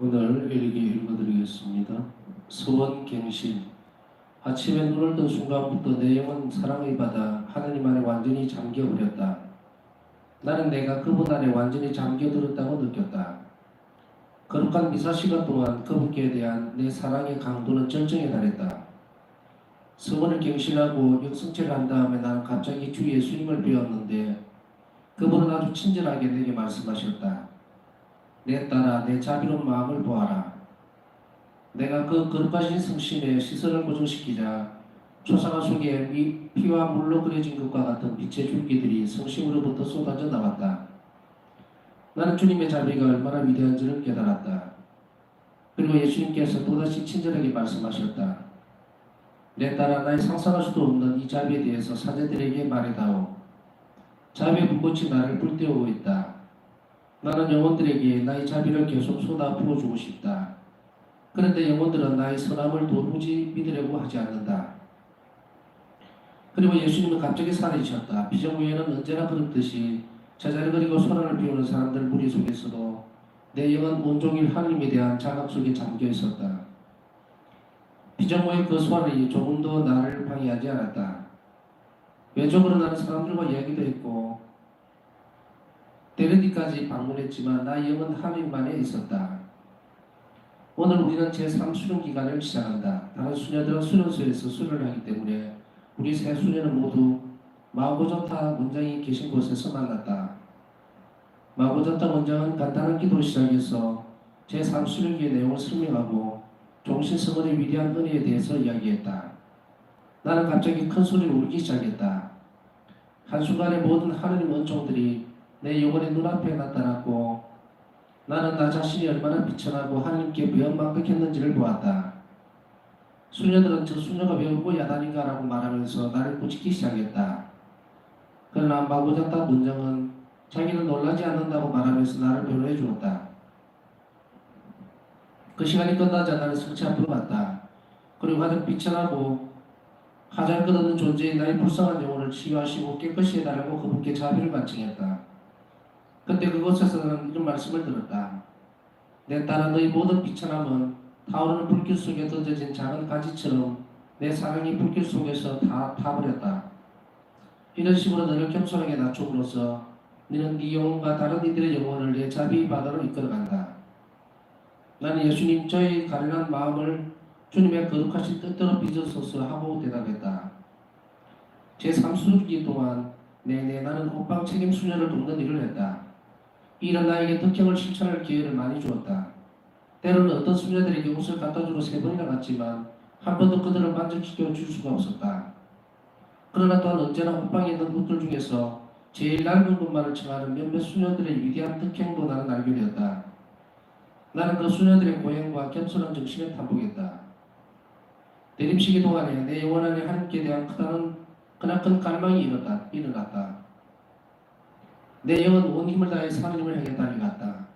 오늘 일기 읽어드리겠습니다. 서원갱신. 아침에 눈을 뜬 순간부터 내 영은 사랑의 바다 하느님 안에 완전히 잠겨버렸다. 나는 내가 그분 안에 완전히 잠겨들었다고 느꼈다. 거룩한 미사 시간 동안 그분께 대한 내 사랑의 강도는 절정에 달했다. 서원을 갱신하고 영성체를 한 다음에 나는 갑자기 주 예수님을 배웠는데 그분은 아주 친절하게 내게 말씀하셨다. 내 딸아, 내 자비로운 마음을 보아라. 내가 그 거룩하신 성신의 시선을 고정시키자 초상화 속에 피와 물로 그려진 것과 같은 빛의 줄기들이 성심으로부터 쏟아져 나왔다. 나는 주님의 자비가 얼마나 위대한지를 깨달았다. 그리고 예수님께서 또다시 친절하게 말씀하셨다. 내 딸아, 나의 상상할 수도 없는 이 자비에 대해서 사제들에게 말해다오. 자비의 불꽃이 나를 불태우고 있다. 나는 영혼들에게 나의 자비를 계속 쏟아 부어주고 싶다. 그런데 영혼들은 나의 선함을 도무지 믿으려고 하지 않는다. 그리고 예수님은 갑자기 사라지셨다. 비전 후에는 언제나 그렇듯이 제자를 그리고 소란을 피우는 사람들 무리 속에서도 내 영은 온종일 하나님에 대한 자각 속에 잠겨 있었다. 비전 후의 그 소란이 조금도 나를 방해하지 않았다. 외적으로 나는 사람들과 이야기도 했고 데르디까지 방문했지만 나의 영은 하나님만에 있었다. 오늘 우리는 제3수련 기간을 시작한다. 다른 수녀들은 수련소에서 수련을 하기 때문에 우리 세 수녀는 모두 마고전타 원장이 계신 곳에서 만났다. 마고전타 원장은 간단한 기도를 시작해서 제3수련기의 내용을 설명하고 종신성원의 위대한 은혜에 대해서 이야기했다. 나는 갑자기 큰 소리로 울기 시작했다. 한순간에 모든 하느님 은총들이 내 영혼의 눈앞에 나타났고 나는 나 자신이 얼마나 비천하고 하나님께 배은망덕했는지를 보았다. 수녀들은 저 수녀가 왜 울고 야단인가라고 말하면서 나를 꾸짖기 시작했다. 그러나 마고자타 문장은 자기는 놀라지 않는다고 말하면서 나를 변호해 주었다. 그 시간이 끝나자 나는 성체 앞으로 갔다. 그리고 가장 비천하고 하잘 끝없는 존재인 나의 불쌍한 영혼을 치유하시고 깨끗이 해달라고 그분께 자비를 간청했다. 그때 그곳에서는 이런 말씀을 들었다. 내 딸아, 너희 모든 비천함은 타오르는 불길 속에 던져진 작은 가지처럼 내 사랑이 불길 속에서 다 타버렸다. 이런 식으로 너를 겸손하게 낮춤으로써 너는 네 영혼과 다른 이들의 영혼을 내 자비의 바다로 이끌어간다. 나는 예수님 저의 가련한 마음을 주님의 거룩하신 뜻대로 빚어서서 하고 대답했다. 제3수기 동안 내내 나는 옷방 책임 수녀를 돕는 일을 했다. 이런 나에게 덕형을 실천할 기회를 많이 주었다. 때로는 어떤 수녀들에게 옷을 갖다주러 3번이나 갔지만 한 번도 그들을 만족시켜 줄 수가 없었다. 그러나 또한 언제나 옷방에 있는 옷들 중에서 제일 낡은 것만을 청하는 몇몇 수녀들의 위대한 덕형도 나는 알게 되었다. 나는 그 수녀들의 고행과 겸손한 정신에 탐복했다. 내림시기 동안에 내 영혼 안에 하나님께 대한 크나큰 갈망이 일어났다. 내 영은 온 힘을 다해서 하나님을 향해 달려갔다.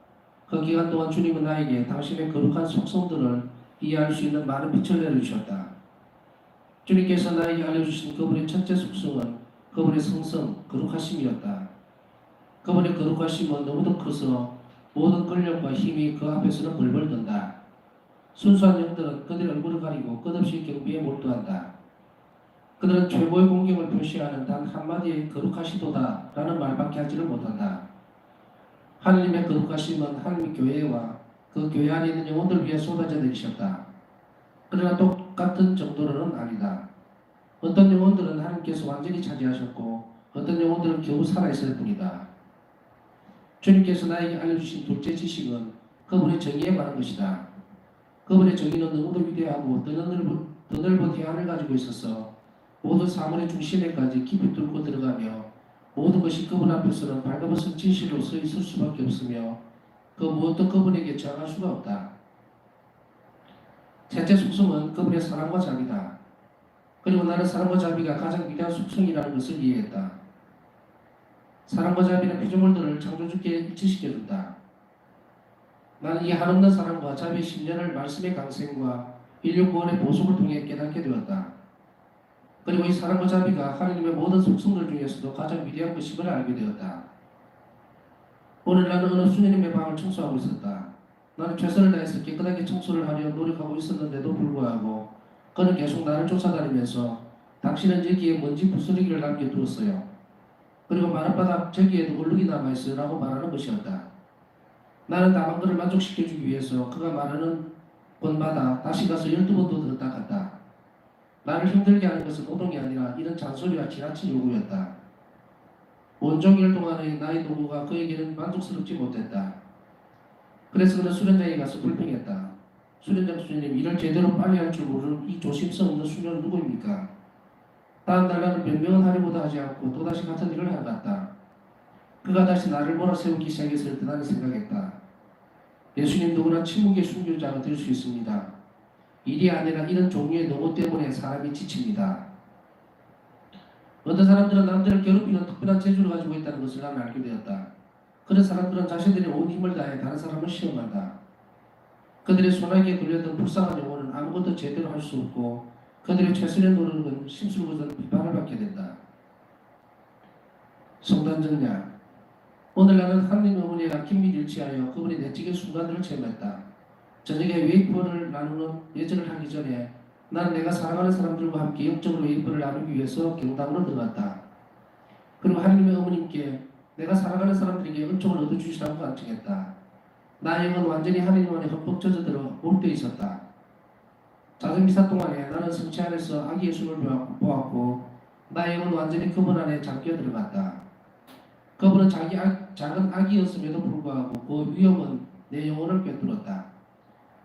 그 기간 동안 주님은 나에게 당신의 거룩한 속성들을 이해할 수 있는 많은 빛을 내려주셨다. 주님께서 나에게 알려주신 그분의 첫째 속성은 그분의 성성, 거룩하심이었다. 그분의 거룩하심은 너무도 커서 모든 권력과 힘이 그 앞에서는 벌벌 떤다. 순수한 영들은 그들의 얼굴을 가리고 끝없이 경비에 몰두한다. 그들은 최고의 공경을 표시하는 단 한마디의 거룩하시도다 라는 말밖에 하지를 못한다. 하나님의 거룩하심은 하나님의 교회와 그 교회 안에 있는 영혼들 위해 쏟아져 내리셨다. 그러나 똑같은 정도로는 아니다. 어떤 영혼들은 하나님께서 완전히 차지하셨고 어떤 영혼들은 겨우 살아있을 뿐이다. 주님께서 나에게 알려주신 둘째 지식은 그분의 정의에 관한 것이다. 그분의 정의는 너무도 위대하고 더 넓은 해안을 가지고 있어서 모든 사물의 중심에까지 깊이 뚫고 들어가며 모든 것이 그분 앞에서는 발가벗은 진실로 서 있을 수밖에 없으며 그 무엇도 그분에게 저항할 수가 없다. 셋째 속성은 그분의 사랑과 자비다. 그리고 나는 사랑과 자비가 가장 위대한 속성이라는 것을 이해했다. 사랑과 자비는 피조물들을 창조주께 일치시켜준다. 나는 이 한없는 사랑과 자비의 10년을 말씀의 강생과 인류 구원의 보석을 통해 깨닫게 되었다. 그리고 이 사랑과 자비가 하나님의 모든 속성들 중에서도 가장 위대한 것임을 알게 되었다. 오늘 나는 어느 수녀님의 방을 청소하고 있었다. 나는 최선을 다해서 깨끗하게 청소를 하려 노력하고 있었는데도 불구하고 그는 계속 나를 쫓아다니면서 당신은 여기에 먼지 부스러기를 남겨두었어요. 그리고 마룻바닥 저기에도 얼룩이 남아있어요 라고 말하는 것이었다. 나는 다만 그를 만족시켜주기 위해서 그가 말하는 곳마다 다시 가서 12번도 더 닦았다. 나를 힘들게 하는 것은 노동이 아니라 이런 잔소리와 지나친 요구였다. 온종일 동안의 나의 노고가 그에게는 만족스럽지 못했다. 그래서 그는 수련장에 가서 불평했다. 수련장 수녀님, 일을 제대로 빨리 할 줄 모르는 이 조심성 없는 수녀는 누구입니까? 다음 날 나는 변명은 하려고도 하지 않고 또다시 같은 일을 하러 갔다. 그가 다시 나를 몰아세우기 시작했을 때 나는 생각했다. 예수님, 누구나 침묵의 순교자가 될 수 있습니다. 일이 아니라 이런 종류의 노고 때문에 사람이 지칩니다. 어떤 사람들은 남들을 괴롭히는 특별한 재주를 가지고 있다는 것을 나는 알게 되었다. 그런 사람들은 자신들의 온 힘을 다해 다른 사람을 시험한다. 그들의 손아귀에 걸렸던 불쌍한 영혼은 아무것도 제대로 할 수 없고 그들의 최선의 노력은 심술궂은 비판을 받게 된다. 성단 정략. 오늘 나는 하느님 어머니와 긴밀히 일치하여 그분의 내적인 순간들을 체험했다. 저녁에 웨이퍼를 나누는 예절을 하기 전에 나는 내가 사랑하는 사람들과 함께 영적으로 웨이퍼를 나누기 위해서 경담으로 들어갔다. 그리고 하느님의 어머님께 내가 사랑하는 사람들에게 은총을 얻어주시라고 간청했다. 나의 영은 완전히 하느님 안에 흠뻑 젖어들어 몰두해 있었다. 작은 미사 동안에 나는 성체 안에서 아기 예수를 보았고 나의 영은 완전히 그분 안에 잠겨 들어갔다. 그분은 작은 아기였음에도 불구하고 그 위험은 내 영혼을 꿰뚫었다.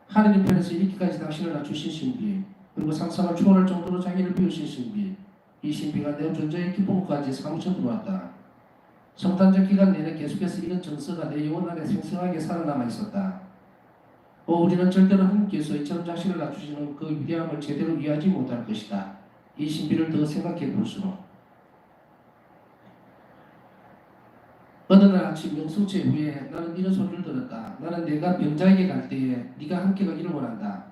하느님 편에서 이렇게까지 당신을 낮추신 신비, 그리고 상상을 초월할 정도로 자기를 비우신 신비, 이 신비가 내 존재의 기쁨까지 사무쳐 들어왔다. 성탄절 기간 내내 계속해서 이런 정서가 내 영혼 안에 생생하게 살아남아 있었다. 우리는 절대로 하나님께서 이처럼 자신을 낮추시는 그 위대함을 제대로 이해하지 못할 것이다. 이 신비를 더 생각해 볼수록. 어느 날 아침 명성체 후에 나는 이런 소리를 들었다. 나는 내가 병자에게 갈 때에 네가 함께 가기를 원한다.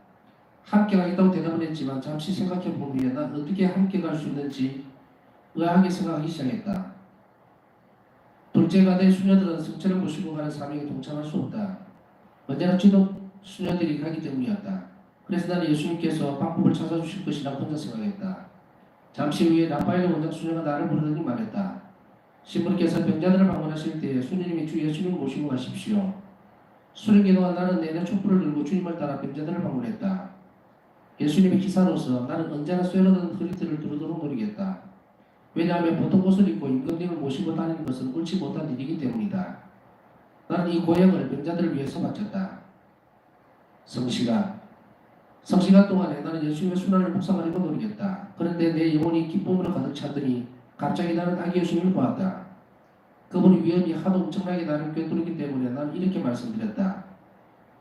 함께 가겠다고 대답을 했지만 잠시 생각해 본 후에 난 어떻게 함께 갈 수 있는지 의아하게 생각하기 시작했다. 둘째가 된 수녀들은 성체를 모시고 가는 사명에 동참할 수 없다. 언제나 지독 수녀들이 가기 때문이었다. 그래서 나는 예수님께서 방법을 찾아주실 것이라고 혼자 생각했다. 잠시 후에 라파엘 원장 수녀가 나를 부르더니 말했다. 신부님께서 병자들을 방문하실 때에 수녀님이 주 예수님을 모시고 가십시오. 수련기 동안 나는 내내 촛불을 들고 주님을 따라 병자들을 방문했다. 예수님의 기사로서 나는 언제나 쇠로든 허리띠를 두루두루 노리겠다. 왜냐하면 보통 옷을 입고 임금님을 모시고 다니는 것은 옳지 못한 일이기 때문이다. 나는 이 고역을 병자들을 위해서 바쳤다. 성시간 동안에 나는 예수님의 순환을 묵상하려고 노리겠다. 그런데 내 영혼이 기쁨으로 가득 차더니 갑자기 나는 아기 예수님을 보았다. 그분의 위험이 하도 엄청나게 나를 꿰뚫기 때문에 나는 이렇게 말씀드렸다.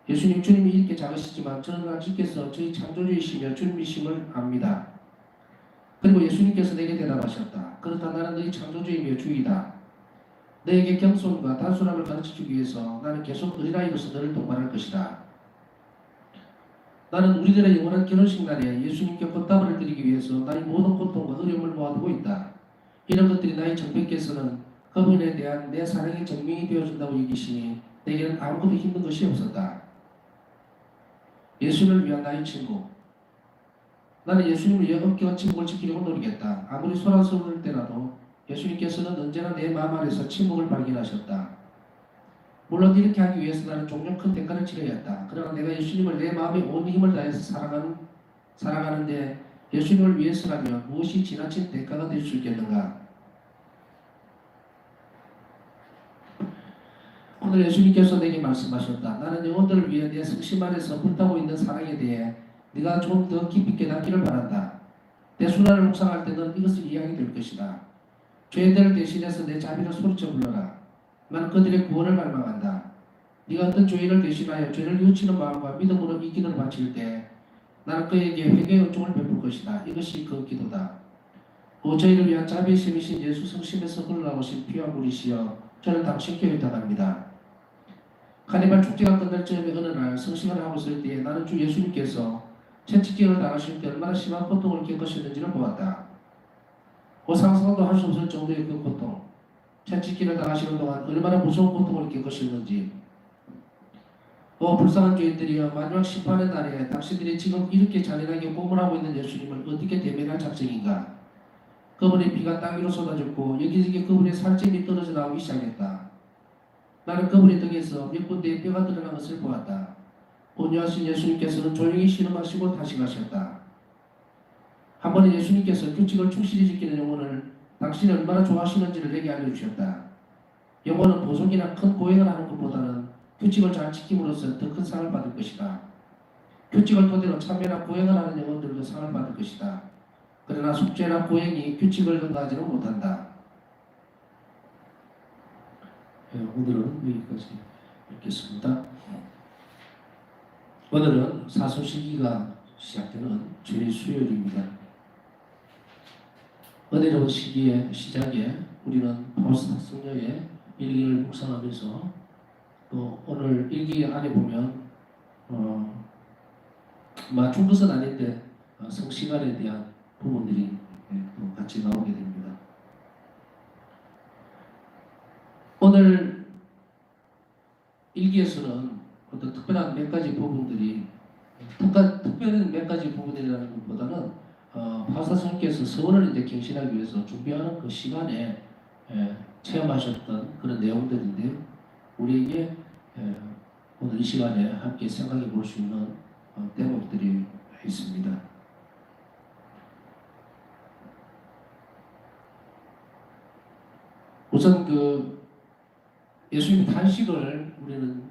예수님, 주님이 이렇게 작으시지만 저는 주께서 저희 창조주이시며 주님이심을 압니다. 그리고 예수님께서 내게 대답하셨다. 그렇다, 나는 너희 창조주이며 주이다. 너에게 겸손과 단순함을 가르쳐주기 위해서 나는 계속 어린아이로서 너를 동반할 것이다. 나는 우리들의 영원한 결혼식 날에 예수님께 꽃다발을 드리기 위해서 나의 모든 고통과 어려움을 모아두고 있다. 이런 것들이 나의 정백께서는 그분에 대한 내 사랑의 증명이 되어준다고 여기시니 내게는 아무것도 힘든 것이 없었다. 예수님을 위한 나의 친구. 나는 예수님을 위해 어깨와 침묵을 지키려고 노리겠다. 아무리 소란스러울 때라도 예수님께서는 언제나 내 마음 안에서 침묵을 발견하셨다. 물론 이렇게 하기 위해서 나는 종종 큰 대가를 치러야 했다. 그러나 내가 예수님을 내 마음의 온 힘을 다해서 살아가는데 예수님을 위해서라면 무엇이 지나친 대가가 될 수 있겠는가? 오늘 예수님께서 내게 말씀하셨다. 나는 영혼들을 위해 내 성심 안에서 불타고 있는 사랑에 대해 네가 좀 더 깊이 깨닫기를 바란다. 내 순환을 묵상할 때는 이것을 이해하게 될 것이다. 죄인들을 대신해서 내 자비를 소리쳐 불러라. 나는 그들의 구원을 갈망한다. 네가 어떤 죄인을 대신하여 죄를 뉘우치는 마음과 믿음으로 이 기도를 바칠 때 나는 그에게 회개의 은총을 베풀 것이다. 이것이 그 기도다. 저희를 위한 자비심이신 예수 성심에서 흘러나오신 피와 물이시여 저는 당신께 의탁합니다. 카니발 축제가 끝날 즈음에 어느 날 성심을 하고 있을 때에 나는 주 예수님께서 채찍질을 당하실 때 얼마나 심한 고통을 겪으셨는지를 보았다. 상상도 할 수 없을 정도의 그 고통, 채찍질을 당하시는 동안 얼마나 무서운 고통을 겪으셨는지, 오 불쌍한 죄인들이여, 마지막 심판의 날에 당신들이 지금 이렇게 잔인하게 고문하고 있는 예수님을 어떻게 대면할 작정인가? 그분의 피가 땅 위로 쏟아졌고 여기저기 그분의 살점이 떨어져 나오기 시작했다. 나는 그분의 등에서 몇 군데의 뼈가 드러난 것을 보았다. 온유하신 예수님께서는 조용히 신음하시고 다시 가셨다. 한 번은 예수님께서 규칙을 충실히 지키는 영혼을 당신이 얼마나 좋아하시는지를 내게 알려주셨다. 영혼은 보석이나 큰 고행을 하는 것보다는 규칙을 잘 지킴으로써 더 큰 상을 받을 것이다. 규칙을 토대로 참회나 고행을 하는 영혼들도 상을 받을 것이다. 그러나 숙제나 고행이 규칙을 능가하지는 못한다. 오늘은 여기까지 읽겠습니다. 오늘은 사순시기가 시작되는 주일 수요일입니다. 은혜로운 시기의 시작에 우리는 파우스트 성녀의 일기를 묵상하면서 또 오늘 일기 안에 보면 맞춘 것은 아닌데 성시간에 대한 부분들이 또 같이 나오게 됩니다. 오늘 일기에서는 어떤 특별한 몇 가지 부분들이 특별한 몇 가지 부분이라는 것보다는 파우스트 성녀께서 서원을 이제 갱신하기 위해서 준비하는 그 시간에 체험하셨던 그런 내용들인데요. 우리에게 오늘 이 시간에 함께 생각해 볼 수 있는 대목들이 있습니다. 우선 그 예수님의 탄식을 우리는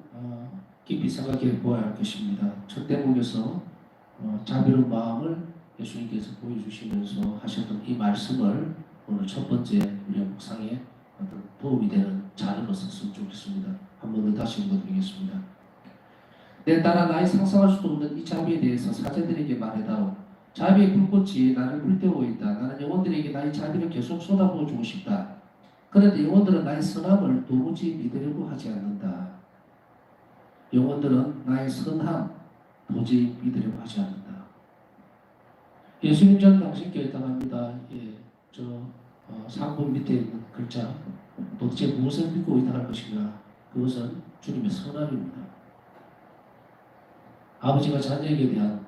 깊이 생각해 보아야 할 것입니다. 첫 대목에서 자비로운 마음을 예수님께서 보여주시면서 하셨던 이 말씀을 오늘 첫 번째 우리의 묵상에 어떤 도움이 되는 자료로 썼으면 좋겠습니다. 한번 더 다시 읽어드리겠습니다. 내 딸아, 나의 상상할 수도 없는 이 자비에 대해서 사제들에게 말해다오. 자비의 불꽃이 나를 불태우고 있다. 나는 영혼들에게 나의 자비를 계속 쏟아부어 주고 싶다. 그런데 영혼들은 나의 선함을 도무지 믿으려고 하지 않는다. 영혼들은 나의 선함 도저히 믿으려고 하지 않는다. 예수님 전 당신께 해당합니다. 상품 밑에 있는 글자, 도대체 무엇을 믿고 의탁할 것인가? 그것은 주님의 선함입니다. 아버지가 자녀에게 대한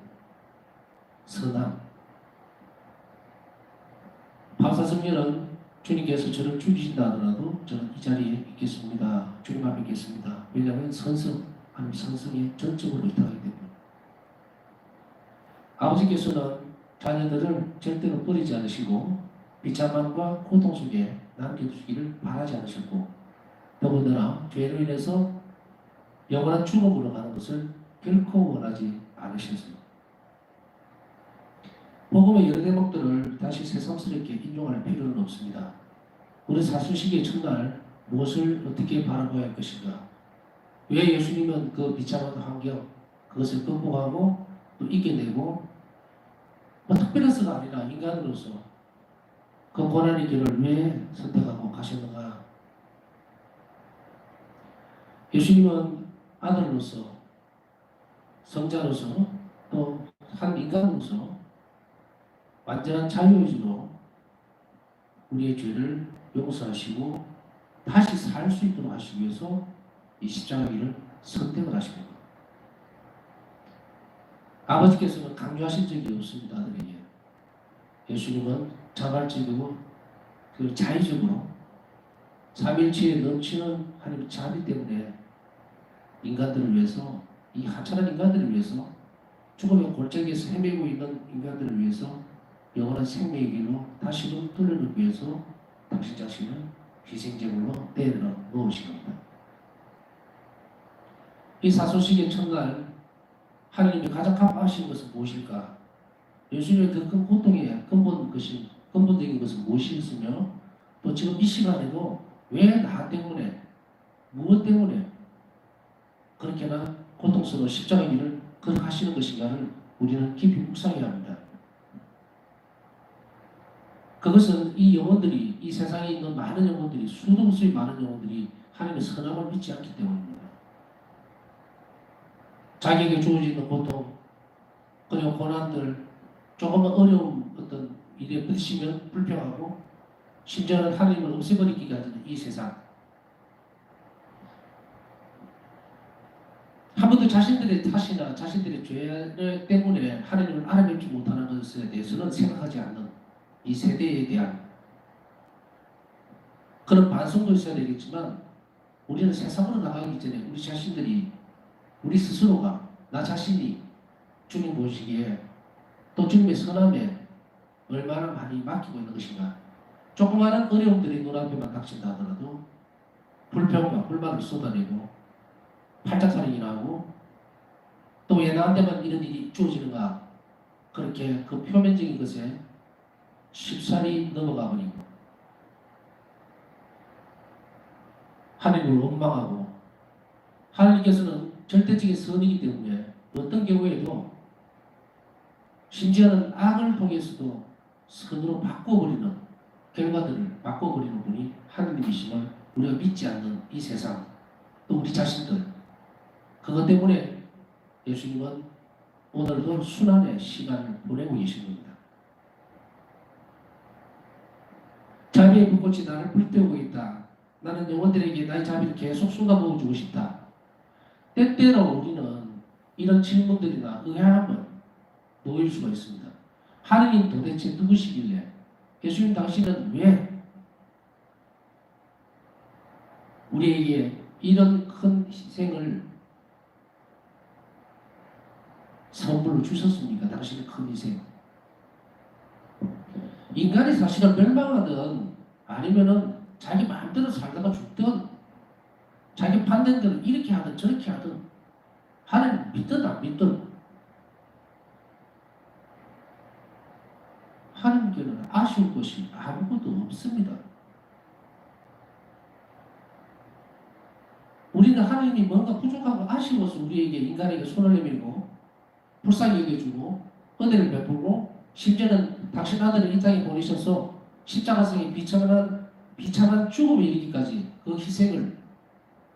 선함. 파우스트 주님께서 저를 죽이신다 하더라도 저는 이 자리에 있겠습니다. 주님 앞에 있겠습니다. 왜냐하면 선성에 전적으로 의탁하기 때문에. 아버지께서는 자녀들을 절대로 버리지 않으시고 비참함과 고통 속에 남겨두시기를 바라지 않으셨고, 더군다나 죄로 인해서 영원한 죽음으로 가는 것을 결코 원하지 않으셨습니다. 복음의 여러 대목들을 다시 새삼스럽게 인용할 필요는 없습니다. 우리 사순시기의 첫날 무엇을 어떻게 바라봐야 할 것인가? 왜 예수님은 그 비참한 환경, 그것을 극복하고 또 이겨내고 특별해서가 아니라 인간으로서 그 고난의 길을 왜 선택하고 가셨는가? 예수님은 아들로서, 성자로서, 또 한 인간으로서 완전한 자유의지로 우리의 죄를 용서하시고 다시 살 수 있도록 하시기 위해서 이 십자가 길을 선택을 하신 겁니다. 아버지께서는 강요하신 적이 없습니다. 아들에게. 예수님은 자발적이고 그 자의적으로 삼일체에 넘치는 하나님의 자비 때문에 인간들을 위해서, 이 하찮은 인간들을 위해서, 죽음의 골짜기에서 헤매고 있는 인간들을 위해서 영원한 생명의 길로 다시금 돌려놓기 위해서 당신 자신을 희생제물로 내려 놓으신 겁니다. 이 사순시기의 첫날 하나님이 가장 아파하시는 것은 무엇일까? 예수님의 그 큰 고통의 근본적인 것은 무엇이었으며, 또 지금 이 시간에도 왜 나 때문에, 무엇 때문에 그렇게나 고통스러운 십자가의 길을 걸어가시는 것인가를 우리는 깊이 묵상해야 합니다. 그것은 이 영혼들이, 이 세상에 있는 많은 영혼들이, 수도 없이 많은 영혼들이 하나님의 선함을 믿지 않기 때문입니다. 자기에게 주어지는 고통, 그리고 고난들, 조금만 어려운 어떤 일에 부딪히면 불평하고, 심지어는 하나님을 없애버리기까지 하는 이 세상. 한 번도 적어도 자신들의 탓이나 자신들의 죄 때문에 하나님을 알아뵙지 못하는 것에 대해서는 생각하지 않는 이 세대에 대한 그런 반성도 있어야 되겠지만, 우리는 세상으로 나가기 전에 우리 자신들이, 우리 스스로가, 나 자신이 주님 보시기에 또 주님의 선함에 얼마나 많이 맡기고 있는 것인가. 조그마한 어려움들이 눈앞에만 닥친다 하더라도 불평과 불만을 쏟아내고 팔짝살이 나고, 또 왜 나한테만 이런 일이 주어지는가, 그렇게 그 표면적인 것에 쉽사리 넘어가 버리고 하나님을 원망하고, 하나님께서는 절대적인 선이기 때문에 어떤 경우에도 심지어는 악을 통해서도 선으로 바꿔버리는, 결과들을 바꿔버리는 분이 하나님이심을 우리가 믿지 않는 이 세상, 또 우리 자신들, 그것 때문에 예수님은 오늘도 순환의 시간을 보내고 계신 겁니다. 자비의 불꽃이 나를 불태우고 있다. 나는 영혼들에게 나의 자비를 계속 쏟아부어주고 싶다. 때때로 우리는 이런 질문들이나 의아함을 놓일 수가 있습니다. 하느님 도대체 누구시길래, 예수님 당신은 왜 우리에게 이런 큰 희생을 선물로 주셨습니까? 당신의 큰 희생. 인간이 사실은 멸망하든 아니면은 자기 마음대로 살다가 죽든 자기 판단대로 이렇게 하든 저렇게 하든 하나님 믿든 안 믿든 하나님께는 아쉬울 것이 아무것도 없습니다. 우리는 하나님이 뭔가 부족하고 아쉬워서 우리에게, 인간에게 손을 내밀고 불쌍히 여겨주고 은혜를 베풀고, 심지어는 당신 아들을 이 땅에 보내셔서 십자가상에 비참한 죽음에 이르기까지 그 희생을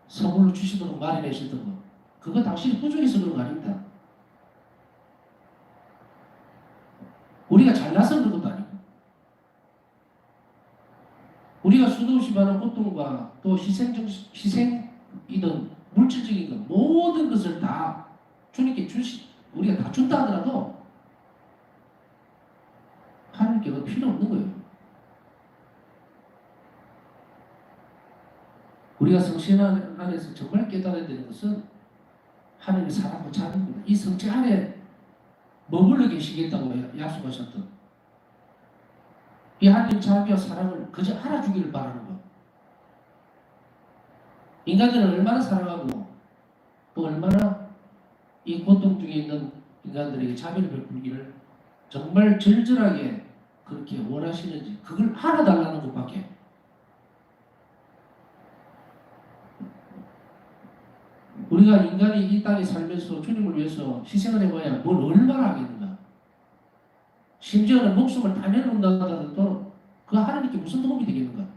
선물로 주시도록 마련하셨던 것, 그거 당신이 부족해서 그런 거 아닙니다. 우리가 잘나서 그런 것도 아니고, 우리가 수도 없이 많은 고통과 또 희생이든 물질적인 것, 모든 것을 다 주님께 우리가 다 준다 하더라도 하나님께 그 필요 없는 거예요. 우리가 성신 안에서 정말 깨달아야 되는 것은 하나님의 사랑과 자비입니다. 이 성체 안에 머물러 계시겠다고 약속하셨던 이 하나님 자비와 사랑을 그저 알아주기를 바라는 것. 인간들은 얼마나 사랑하고 또 얼마나 이 고통 중에 있는 인간들에게 자비를 베풀기를 정말 절절하게 그렇게 원하시는지, 그걸 알아달라는 것밖에. 우리가 인간이 이 땅에 살면서 주님을 위해서 희생을 해봐야 뭘 얼마나 하겠는가. 심지어는 목숨을 다 내놓는다 하더라도 그 하나님께 무슨 도움이 되겠는가.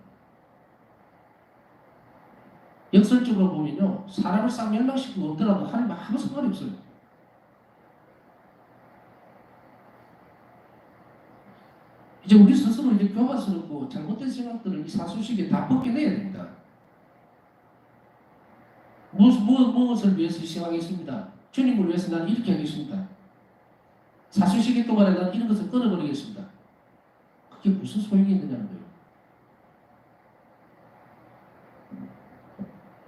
역설적으로 보면요, 사람을 싹 멸망시키고 없더라도 하나님 아무 상관이 없어요. 이제 우리 스스로 이제 교만스럽고 잘못된 생각들을 이 사수식에 다 벗겨내야 됩니다. 무엇을 위해서 희생하겠습니다. 주님을 위해서 나는 이렇게 하겠습니다. 사수시기 동안에 나는 이런 것을 끊어버리겠습니다. 그게 무슨 소용이 있느냐는 거예요.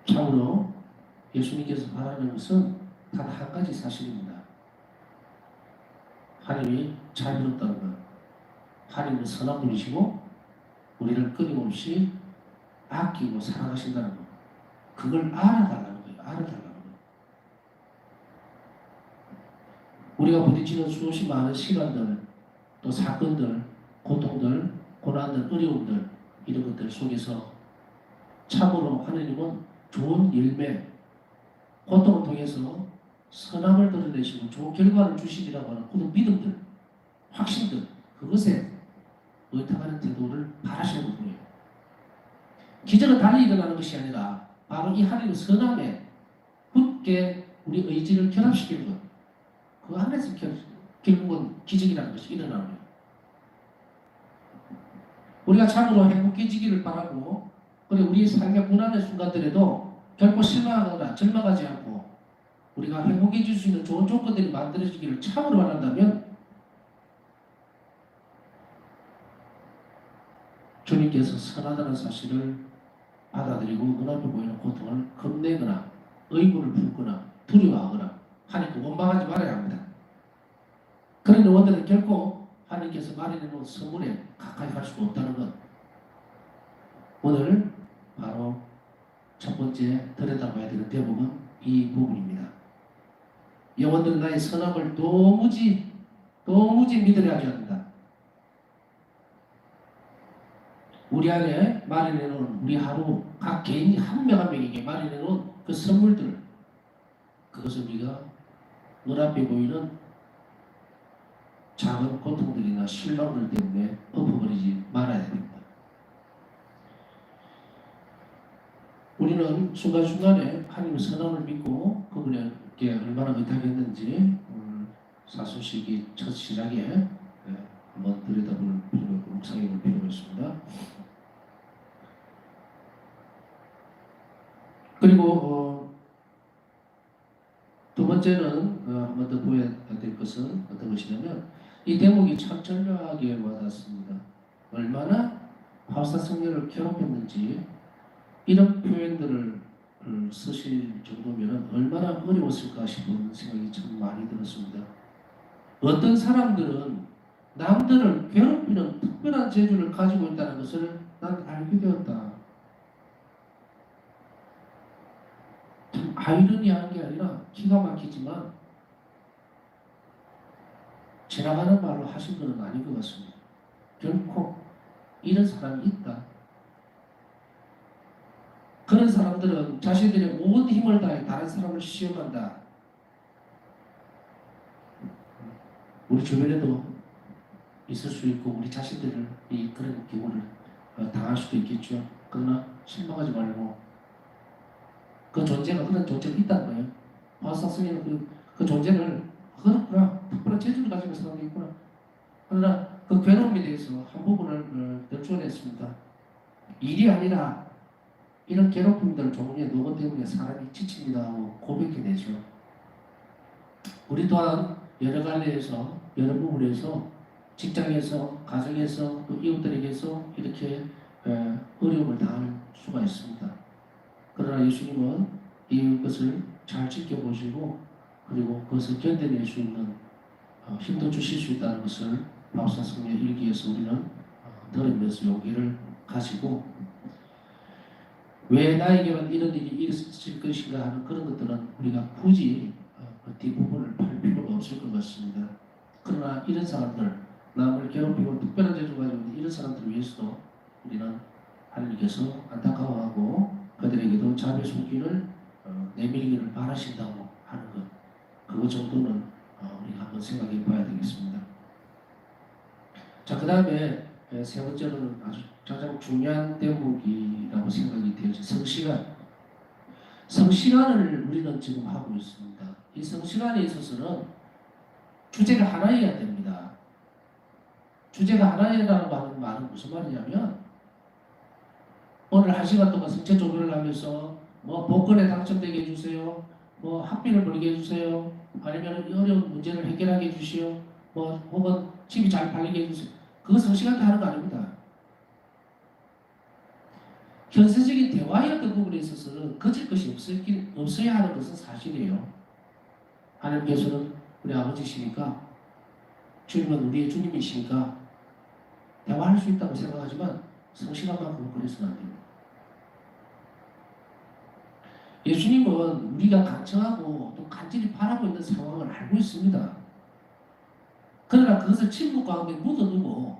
참으로 예수님께서 바라는 것은 단 한 가지 사실입니다. 하나님이 자비롭다는 것, 하나님은 선한 분이시고 우리를 끊임없이 아끼고 사랑하신다는 것, 그걸 알아달라는 거예요. 알아달라는 거예요. 우리가 부딪히는 수없이 많은 시간들, 또 사건들, 고통들, 고난들, 어려움들, 이런 것들 속에서 참으로 하나님은 좋은 열매, 고통을 통해서 선함을 드러내시고 좋은 결과를 주시리라고 하는 그런 믿음들, 확신들, 그것에 의탁하는 태도를 바라시는 분이에요. 기적은 달리 일어나는 것이 아니라 바로 이 하나님의 선함에 굳게 우리 의지를 결합시키는 것, 그 안에서 결국은 기적이라는 것이 일어나는 거예요. 우리가 참으로 행복해지기를 바라고, 그리고 우리 삶의 고난의 순간들에도 결코 실망하거나 절망하지 않고 우리가 행복해질 수 있는 좋은 조건들이 만들어지기를 참으로 바란다면 주님께서 선하다는 사실을 받아들이고 눈앞에 보이는 고통을 겁내거나 의무를 품거나 두려워하거나 하나님께 원망하지 말아야 합니다. 그런 영혼들은 결코 하나님께서 마련해놓은 선물에 가까이 갈 수가 없다는 것. 오늘 바로 첫 번째 들여다봐야 되는 대목은 이 부분입니다. 영혼들은 나의 선함을 도무지 믿으려 하지 않는다. 우리 안에 마련해놓은 우리 하루 각 개인이 한 명 한 명에게 마련해놓은 그 선물들, 그것을 우리가 눈앞에 보이는 작은 고통들이나 실망들 때문에 엎어버리지 말아야 됩니다. 우리는 순간순간에 하나님의 선함을 믿고 그분에게 얼마나 의탁했는지 사순식이 첫 시작에 한번 들여다볼 필요가 있고 묵상해볼 필요가 있습니다. 그리고 두 번째는 한 번 더 보여야 될 것은 어떤 것이냐면 이 대목이 참 절묘하게 와닿습니다. 얼마나 바울사 성령을 괴롭혔는지 이런 표현들을 쓰실 정도면 얼마나 어려웠을까 싶은 생각이 참 많이 들었습니다. 어떤 사람들은 남들을 괴롭히는 특별한 재주를 가지고 있다는 것을 난 알게 되었다. 참 아이러니한 게 아니라 기가 막히지만 지나가는 말로 하신 것은 아닌 것 같습니다. 결코 이런 사람이 있다. 그런 사람들은 자신들의 온 힘을 다해 다른 사람을 시험한다. 우리 주변에도 있을 수 있고 우리 자신들을 그런 경우를 당할 수도 있겠죠. 그러나 실망하지 말고 그 존재가 그런 존재가 있다는 거예요. 바울사성에는 그 존재를 그렇구나, 특별한 재주를 가지고 있는 사람이 있구나. 그러나 그 괴로움에 대해서 한 부분을 덧주어냈습니다. 일이 아니라 이런 괴롭힘들 종류의 노고 때문에 사람이 지칩니다 하고 고백해내죠. 우리 또한 여러 갈래에서 여러 부분에서 직장에서 가정에서 또 이웃들에게서 이렇게 어려움을 당할 수가 있습니다. 그러나 예수님은 이것을 잘 지켜보시고 그리고 그것을 견뎌낼 수 있는 힘도 주실 수 있다는 것을 바울사 성령 일기에서 우리는 들으면서 용기를 가지고 왜 나에게만 이런 일이 있을 것인가 하는 그런 것들은 우리가 굳이 그 뒷부분을 팔 필요가 없을 것 같습니다. 그러나 이런 사람들, 남을 괴롭히고 특별한 재주를 가지고 있는 이런 사람들을 위해서도 우리는 하나님께서 안타까워하고 그들에게도 자비의 손길을 내밀기를 바라신다고 하는 것, 그거 정도는 우리가 한번 생각해 봐야 되겠습니다. 자, 그 다음에 세 번째로는 아주 가장 중요한 대목이라고 생각이 되어져 성시간. 성시간을 우리는 지금 하고 있습니다. 이 성시간에 있어서는 주제가 하나여야 됩니다. 주제가 하나라는 말은 무슨 말이냐면 오늘 1시간 동안 성체 조별을 하면서 뭐 복권에 당첨되게 해주세요, 뭐 학비를 벌게 해주세요, 아니면 어려운 문제를 해결하게 해주시오, 뭐 혹은 집이 잘 팔리게 해주세요. 그거 성시간 때 하는 거 아닙니다. 현세적인 대화였던 부분에 있어서는 거칠 것이 없어야 하는 것은 사실이에요. 하나님께서는 우리 아버지시니까, 주님은 우리의 주님이시니까 대화할 수 있다고 생각하지만 성시간만큼은 그래서는 안 됩니다. 예수님은 우리가 간청하고 또 간절히 바라고 있는 상황을 알고 있습니다. 그러나 그것을 침묵 가운데 묻어두고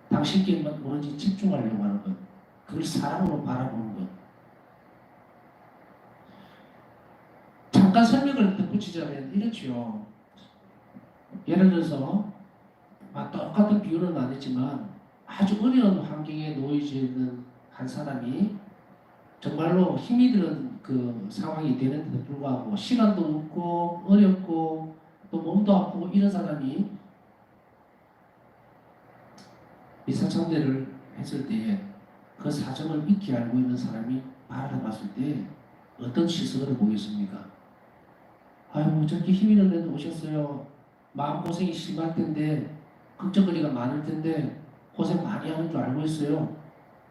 당신께만 오로지 집중하려고 하는 것, 그걸 사랑으로 바라보는 것. 잠깐 설명을 덧붙이자면 이렇지요. 예를 들어서 똑같은 비유는 아니지만 아주 어려운 환경에 놓여져 있는 한 사람이 정말로 힘이 드는 그 상황이 되는데도 불구하고 시간도 없고 어렵고 또 몸도 아프고 이런 사람이 이사참대를 했을 때 그 사정을 익히 알고 있는 사람이 바라봤을 때 어떤 시선으로 보겠습니까? 아이고 저렇게 힘 있는 데도 오셨어요. 마음고생이 심할 텐데 걱정거리가 많을 텐데 고생 많이 하는 줄 알고 있어요.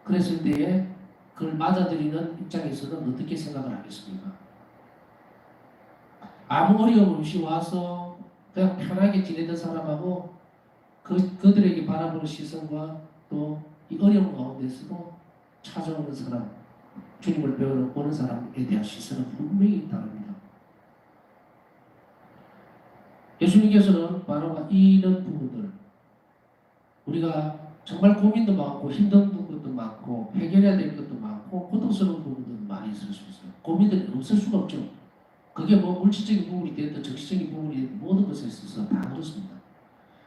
그랬을 때에 그걸 맞아들이는 입장에서는 어떻게 생각을 하겠습니까? 아무 어려움 없이 와서 그냥 편하게 지내던 사람하고 그들에게 바라보는 시선과 또 이 어려운 가운데서도 찾아오는 사람, 주님을 배우러 오는 사람에 대한 시선은 분명히 다릅니다. 예수님께서는 바로 이런 부분들, 우리가 정말 고민도 많고 힘든 부분도 많고 해결해야 될 것도 많고 고통스러운 부분도 많이 있을 수 있어요. 고민들이 없을 수가 없죠. 그게 뭐 물질적인 부분이 됐든 정신적인 부분이 됐든 모든 것에 있어서 다 그렇습니다.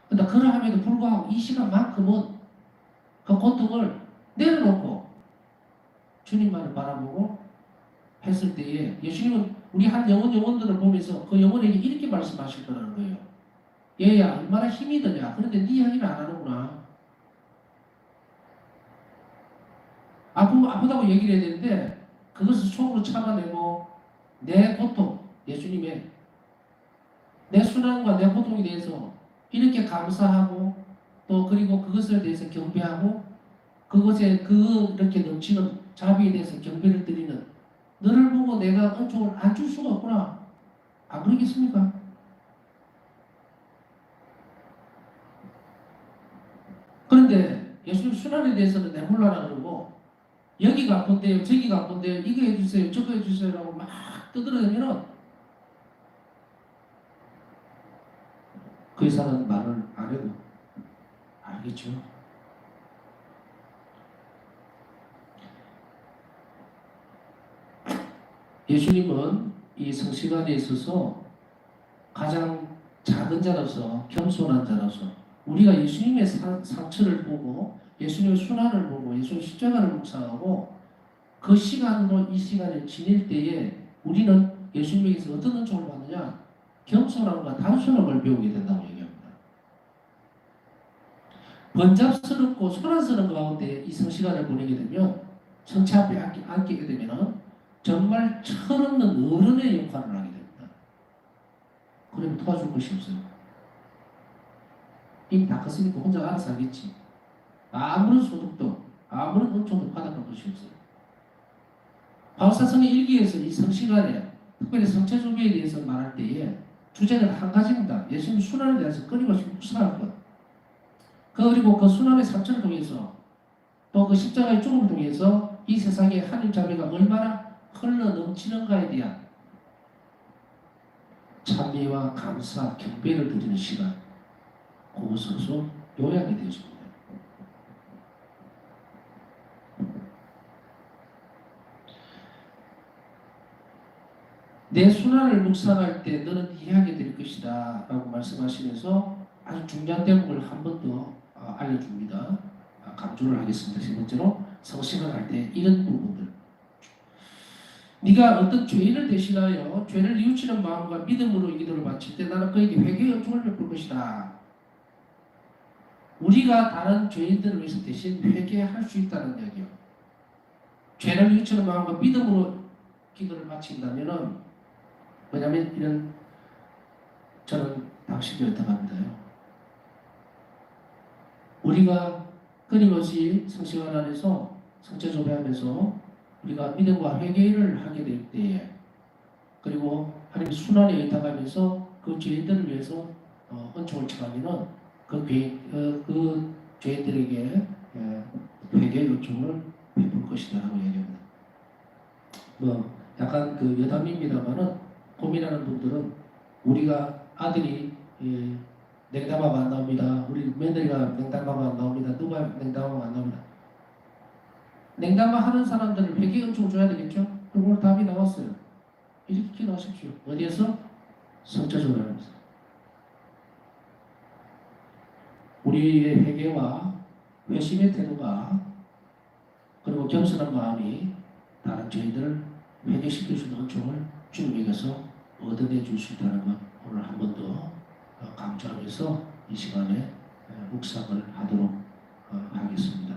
그런데 그러함에도 불구하고 이 시간만큼은 그 고통을 내려놓고 주님만을 바라보고 했을 때에 예수님은 우리 한 영혼들을 보면서 그 영혼에게 이렇게 말씀하실 거라는 거예요. 얘야 얼마나 힘이 드냐. 그런데 네 이야기를 안 하는구나. 아프다고 얘기를 해야 되는데 그것을 속으로 참아내고 내 고통, 예수님의 내 순환과 내 고통에 대해서 이렇게 감사하고 또 그리고 그것에 대해서 경배하고 그것에 이렇게 넘치는 자비에 대해서 경배를 드리는 너를 보고 내가 은총을 안 줄 수가 없구나. 안 그러겠습니까? 그런데 예수님 순환에 대해서는 내몰라라 그러고 여기가 아픈데요, 저기가 아픈데요, 이거 해주세요, 저거 해주세요라고 막 떠들어대면은 그 이상은 말을 안 해도 알겠죠. 예수님은 이 성시간에 있어서 가장 작은 자로서 겸손한 자로서 우리가 예수님의 상처를 보고 예수님의 순환을 보고 예수님의 십자가를 묵상하고 그 시간으로 이 시간을 지낼 때에 우리는 예수님에게서 어떤 은총을 받느냐? 겸손함과 단순함을 배우게 된다고 얘기합니다. 번잡스럽고 소란스러운 가운데 이 성시간을 보내게 되면 성체 앞에 앉게 되면 정말 철없는 어른의 역할을 하게 됩니다. 그러면 도와줄 것이 없어요. 이미 다 컸으니까 혼자 알아서 하겠지. 아무런 소득도 아무런 은총도 받아볼 것이 없어요. 바울사성의 일기에서 이 성시간에 특별히 성체조비에 대해서 말할 때에 주제는 한 가지입니다. 예수님 순환에 대해서 끊임없이 묵상할 것. 그리고 그 순환의 상처를 통해서 또 그 십자가의 죽음을 통해서 이 세상에 하나님 자비가 얼마나 흘러 넘치는가에 대한 찬미와 감사, 경배를 드리는 시간, 그것으로서 요약이 되어집니다. 내 순환을 묵상할 때 너는 이해하게 될 것이다 라고 말씀하시면서 아주 중요한 대목을 한 번 더 알려줍니다. 강조를 하겠습니다. 세 번째로 성식을 할 때 이런 부분들, 네가 어떤 죄인을 대신하여 죄를 뉘우치는 마음과 믿음으로 이 기도를 바칠 때 나는 그에게 회개의 은총을 베풀 것이다. 우리가 다른 죄인들을 위해서 대신 회개할 수 있다는 이야기요. 죄를 뉘우치는 마음과 믿음으로 기도를 바친다면은 왜냐하면 이런 저는 당신이 어떡합니다요. 우리가 끊임없이 성시간 안에서 성체조배하면서 우리가 믿음과 회개를 하게 될 때에 그리고 하나님의 순환에 의탁하면서 그 죄인들을 위해서 은총을 청하면은 그 죄인들에게 회개의 요청을 베풀 것이다라고 얘기합니다. 뭐 약간 그 여담입니다만은 고민하는 분들은 우리가 아들이 냉담하고 안 나옵니다. 우리 며느리가 냉담하고 안 나옵니다. 누가 냉담하고 안 나옵니다. 냉담하는 사람들을 회개 은총 줘야 되겠죠? 그럼 오늘 답이 나왔어요. 이렇게 기도하십시오. 어디에서? 성체조배하면서. 우리의 회개와 회심의 태도가 그리고 겸손한 마음이 다른 죄인들을 회개시킬 수 있는 은총을 주님에게서 얻어내 줄 수 있다는 것 오늘 한 번 더 강조하면서 이 시간에 묵상을 하도록 하겠습니다.